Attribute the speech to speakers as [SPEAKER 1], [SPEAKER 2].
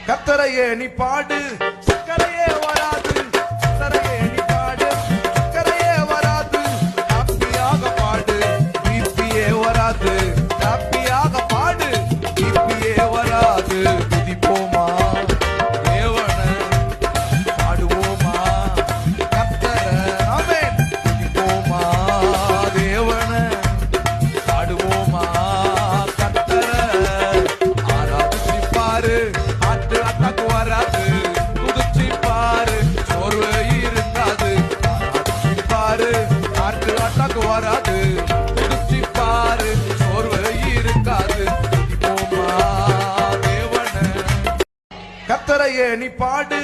[SPEAKER 1] கத்தரையே நீ பாடு, சக்கரையே வராது. கத்தரையே நீ பாடு, சக்கரையே வராது. ஹாப்பியாக பாடு, பிபியே வராது. ஹாப்பியாக பாடு, பிபியே வராது. துதிப்போமா தேவன, பாடுவோமா கத்தர. ஆமென். துதிப்போமா தேவன, பாடுவோமா கத்தர. ஆராதிச்சு பாரு, ஆட்டு அட்டாக்கு வராது. குதிச்சு பாரு, சோர்வு இருக்காது. ஆராதிச்சு பாரு, ஆட்டு அட்டாக்கு வராது. குதிச்சு பாரு, சோர்வு இருக்காது. துதிப்போமா தேவன. கத்தரையே நீ பாடு,